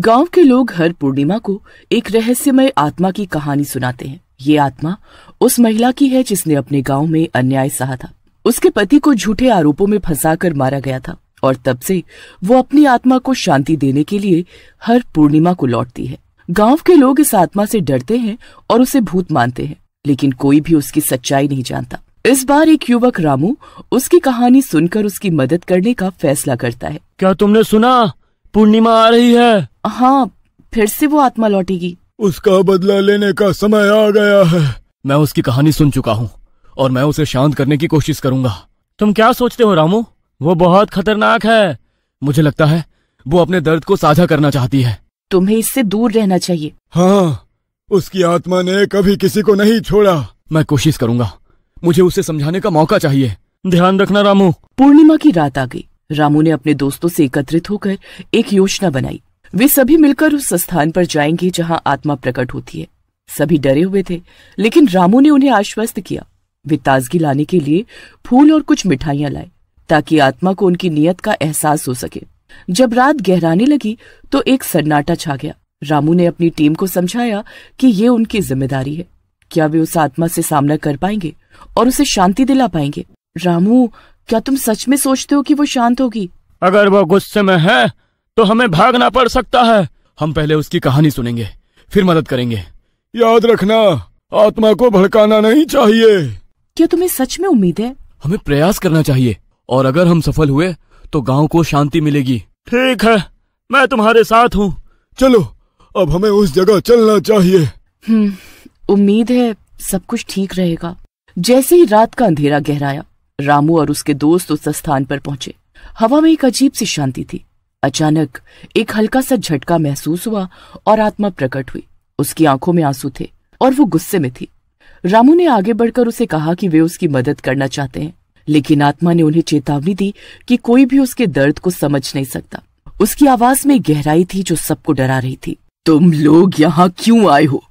गांव के लोग हर पूर्णिमा को एक रहस्यमय आत्मा की कहानी सुनाते हैं। ये आत्मा उस महिला की है जिसने अपने गांव में अन्याय सहा था। उसके पति को झूठे आरोपों में फंसाकर मारा गया था और तब से वो अपनी आत्मा को शांति देने के लिए हर पूर्णिमा को लौटती है। गांव के लोग इस आत्मा से डरते हैं और उसे भूत मानते हैं, लेकिन कोई भी उसकी सच्चाई नहीं जानता। इस बार एक युवक रामू उसकी कहानी सुनकर उसकी मदद करने का फैसला करता है। क्या तुमने सुना? पूर्णिमा आ रही है। हाँ, फिर से वो आत्मा लौटेगी। उसका बदला लेने का समय आ गया है। मैं उसकी कहानी सुन चुका हूँ और मैं उसे शांत करने की कोशिश करूंगा। तुम क्या सोचते हो रामू? वो बहुत खतरनाक है। मुझे लगता है वो अपने दर्द को साझा करना चाहती है। तुम्हें इससे दूर रहना चाहिए। हाँ, उसकी आत्मा ने कभी किसी को नहीं छोड़ा। मैं कोशिश करूंगा। मुझे उसे समझाने का मौका चाहिए। ध्यान रखना रामू। पूर्णिमा की रात आ गई। रामू ने अपने दोस्तों से एकत्रित होकर एक योजना बनाई। वे सभी मिलकर उस स्थान पर जाएंगे जहां आत्मा प्रकट होती है। सभी डरे हुए थे, लेकिन रामू ने उन्हें आश्वस्त किया। वे ताजगी लाने के लिए फूल और कुछ मिठाइयां लाए ताकि आत्मा को उनकी नियत का एहसास हो सके। जब रात गहराने लगी तो एक सन्नाटा छा गया। रामू ने अपनी टीम को समझाया कि ये उनकी जिम्मेदारी है। क्या वे उस आत्मा से सामना कर पाएंगे और उसे शांति दिला पाएंगे? रामू, क्या तुम सच में सोचते हो कि वो शांत होगी? अगर वो गुस्से में है तो हमें भागना पड़ सकता है। हम पहले उसकी कहानी सुनेंगे, फिर मदद करेंगे। याद रखना, आत्मा को भड़काना नहीं चाहिए। क्या तुम्हें सच में उम्मीद है? हमें प्रयास करना चाहिए और अगर हम सफल हुए तो गांव को शांति मिलेगी। ठीक है, मैं तुम्हारे साथ हूँ। चलो, अब हमें उस जगह चलना चाहिए। उम्मीद है सब कुछ ठीक रहेगा। जैसे ही रात का अंधेरा गहराया, रामू और उसके दोस्त उस स्थान पर पहुंचे। हवा में एक अजीब सी शांति थी। अचानक एक हल्का सा झटका महसूस हुआ और आत्मा प्रकट हुई। उसकी आंखों में आंसू थे और वो गुस्से में थी। रामू ने आगे बढ़कर उसे कहा कि वे उसकी मदद करना चाहते हैं, लेकिन आत्मा ने उन्हें चेतावनी दी कि कोई भी उसके दर्द को समझ नहीं सकता। उसकी आवाज में गहराई थी जो सबको डरा रही थी। तुम लोग यहाँ क्यों आए हो?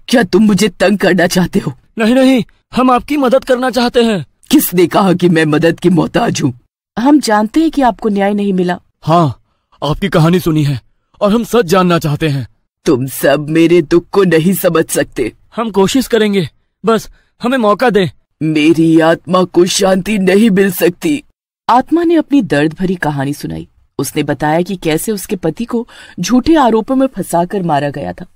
क्या तुम मुझे तंग करना चाहते हो? नहीं नहीं, हम आपकी मदद करना चाहते हैं। किसने कहा कि मैं मदद की मोहताज हूँ? हम जानते हैं कि आपको न्याय नहीं मिला। हाँ, आपकी कहानी सुनी है और हम सच जानना चाहते हैं। तुम सब मेरे दुख को नहीं समझ सकते। हम कोशिश करेंगे, बस हमें मौका दे। मेरी आत्मा को शांति नहीं मिल सकती। आत्मा ने अपनी दर्द भरी कहानी सुनाई। उसने बताया कि कैसे उसके पति को झूठे आरोपों में फंसाकर मारा गया था।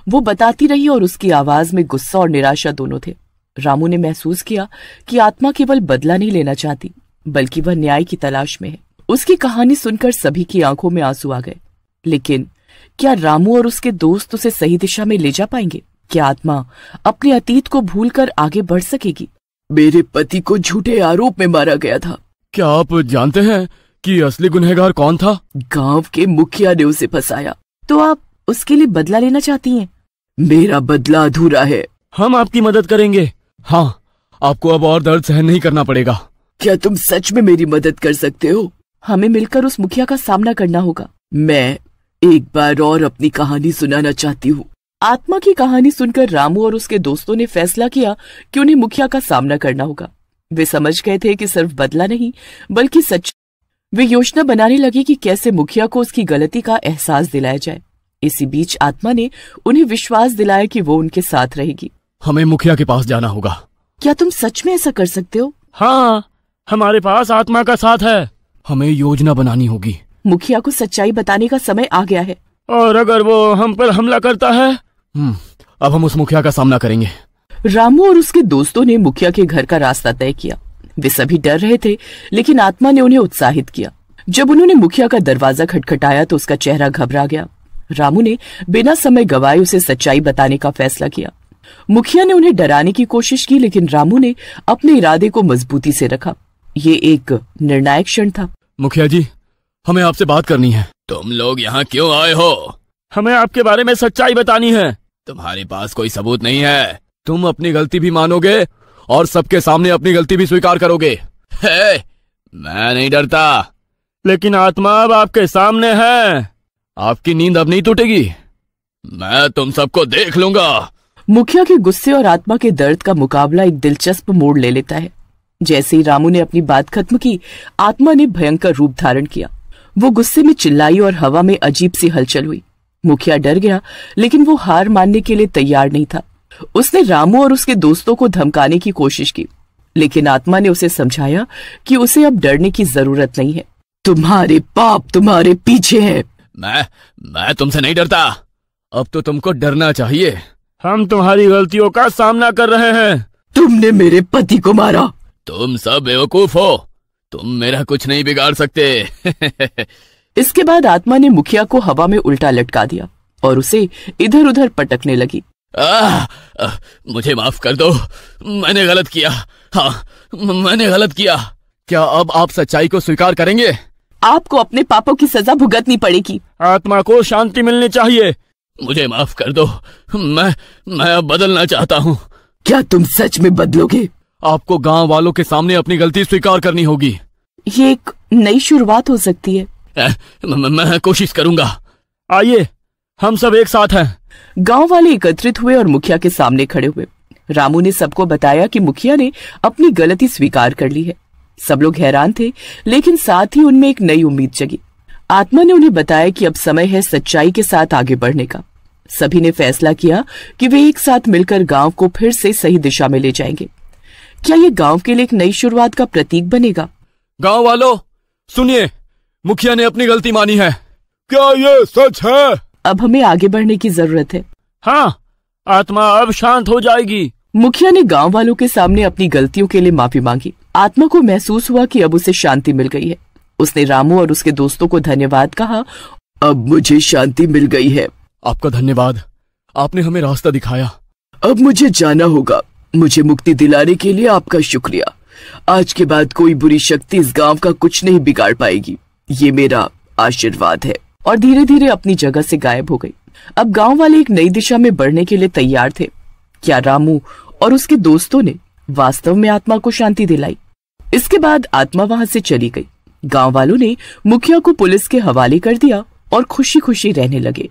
वो बताती रही और उसकी आवाज में गुस्सा और निराशा दोनों थे। रामू ने महसूस किया कि आत्मा केवल बदला नहीं लेना चाहती, बल्कि वह न्याय की तलाश में है। उसकी कहानी सुनकर सभी की आंखों में आंसू आ गए। लेकिन क्या रामू और उसके दोस्त उसे सही दिशा में ले जा पाएंगे? क्या आत्मा अपने अतीत को भूलकर आगे बढ़ सकेगी? मेरे पति को झूठे आरोप में मारा गया था। क्या आप जानते हैं कि असली गुनहगार कौन था? गांव के मुखिया ने उसे फंसाया। तो आप उसके लिए बदला लेना चाहती हैं? मेरा बदला अधूरा है। हम आपकी मदद करेंगे। हाँ, आपको अब और दर्द सहन नहीं करना पड़ेगा। क्या तुम सच में मेरी मदद कर सकते हो? हमें मिलकर उस मुखिया का सामना करना होगा। मैं एक बार और अपनी कहानी सुनाना चाहती हूँ। आत्मा की कहानी सुनकर रामू और उसके दोस्तों ने फैसला किया कि उन्हें मुखिया का सामना करना होगा। वे समझ गए थे कि सिर्फ बदला नहीं, बल्कि सच। वे योजना बनाने लगे कि कैसे मुखिया को उसकी गलती का एहसास दिलाया जाए। इसी बीच आत्मा ने उन्हें विश्वास दिलाया कि वो उनके साथ रहेगी। हमें मुखिया के पास जाना होगा। क्या तुम सच में ऐसा कर सकते हो? हाँ, हमारे पास आत्मा का साथ है। हमें योजना बनानी होगी। मुखिया को सच्चाई बताने का समय आ गया है। और अगर वो हम पर हमला करता है? अब हम उस मुखिया का सामना करेंगे। रामू और उसके दोस्तों ने मुखिया के घर का रास्ता तय किया। वे सभी डर रहे थे, लेकिन आत्मा ने उन्हें उत्साहित किया। जब उन्होंने मुखिया का दरवाजा खटखटाया तो उसका चेहरा घबरा गया। रामू ने बिना समय गवाए उसे सच्चाई बताने का फैसला किया। मुखिया ने उन्हें डराने की कोशिश की, लेकिन रामू ने अपने इरादे को मजबूती से रखा। ये एक निर्णायक क्षण था। मुखिया जी, हमें आपसे बात करनी है। तुम लोग यहाँ क्यों आए हो? हमें आपके बारे में सच्चाई बतानी है। तुम्हारे पास कोई सबूत नहीं है। तुम अपनी गलती भी मानोगे और सबके सामने अपनी गलती भी स्वीकार करोगे। मैं नहीं डरता। लेकिन आत्मा अब आपके सामने है। आपकी नींद अब नहीं टूटेगी। मैं तुम सबको देख लूंगा। मुखिया के गुस्से और आत्मा के दर्द का मुकाबला एक दिलचस्प मोड़ ले लेता है। जैसे ही रामू ने अपनी बात खत्म की, आत्मा ने भयंकर रूप धारण किया। वो गुस्से में चिल्लाई और हवा में अजीब सी हलचल हुई। मुखिया डर गया, लेकिन वो हार मानने के लिए तैयार नहीं था। उसने रामू और उसके दोस्तों को धमकाने की कोशिश की, लेकिन आत्मा ने उसे समझाया कि उसे अब डरने की जरूरत नहीं है। तुम्हारे पाप तुम्हारे पीछे है। मैं तुमसे नहीं डरता। अब तो तुमको डरना चाहिए। हम तुम्हारी गलतियों का सामना कर रहे हैं। तुमने मेरे पति को मारा। तुम सब बेवकूफ हो। तुम मेरा कुछ नहीं बिगाड़ सकते। इसके बाद आत्मा ने मुखिया को हवा में उल्टा लटका दिया और उसे इधर उधर पटकने लगी। मुझे माफ कर दो, मैंने गलत किया। हाँ, मैंने गलत किया। क्या अब आप सच्चाई को स्वीकार करेंगे? आपको अपने पापों की सजा भुगतनी पड़ेगी। आत्मा को शांति मिलनी चाहिए। मुझे माफ कर दो, मैं अब बदलना चाहता हूँ। क्या तुम सच में बदलोगे? आपको गांव वालों के सामने अपनी गलती स्वीकार करनी होगी। ये एक नई शुरुआत हो सकती है। मैं कोशिश करूंगा। आइए, हम सब एक साथ हैं। गांव वाले एकत्रित हुए और मुखिया के सामने खड़े हुए। रामू ने सबको बताया कि मुखिया ने अपनी गलती स्वीकार कर ली है। सब लोग हैरान थे, लेकिन साथ ही उनमें एक नई उम्मीद जगी। आत्मा ने उन्हें बताया कि अब समय है सच्चाई के साथ आगे बढ़ने का। सभी ने फैसला किया कि वे एक साथ मिलकर गांव को फिर से सही दिशा में ले जाएंगे। क्या ये गांव के लिए एक नई शुरुआत का प्रतीक बनेगा? गांव वालों, सुनिए, मुखिया ने अपनी गलती मानी है। क्या ये सच है? अब हमें आगे बढ़ने की जरूरत है। हाँ, आत्मा अब शांत हो जाएगी। मुखिया ने गांव वालों के सामने अपनी गलतियों के लिए माफी मांगी। आत्मा को महसूस हुआ कि अब उसे शांति मिल गई है। उसने रामू और उसके दोस्तों को धन्यवाद कहा। अब मुझे शांति मिल गई है। आपका धन्यवाद, आपने हमें रास्ता दिखाया। अब मुझे जाना होगा। मुझे मुक्ति दिलाने के लिए आपका शुक्रिया। आज के बाद कोई बुरी शक्ति इस गांव का कुछ नहीं बिगाड़ पाएगी। ये मेरा आशीर्वाद है। और धीरे धीरे अपनी जगह से गायब हो गई। अब गांव वाले एक नई दिशा में बढ़ने के लिए तैयार थे। क्या रामू और उसके दोस्तों ने वास्तव में आत्मा को शांति दिलाई? इसके बाद आत्मा वहां से चली गई। गांव वालों ने मुखिया को पुलिस के हवाले कर दिया और खुशी खुशी रहने लगे।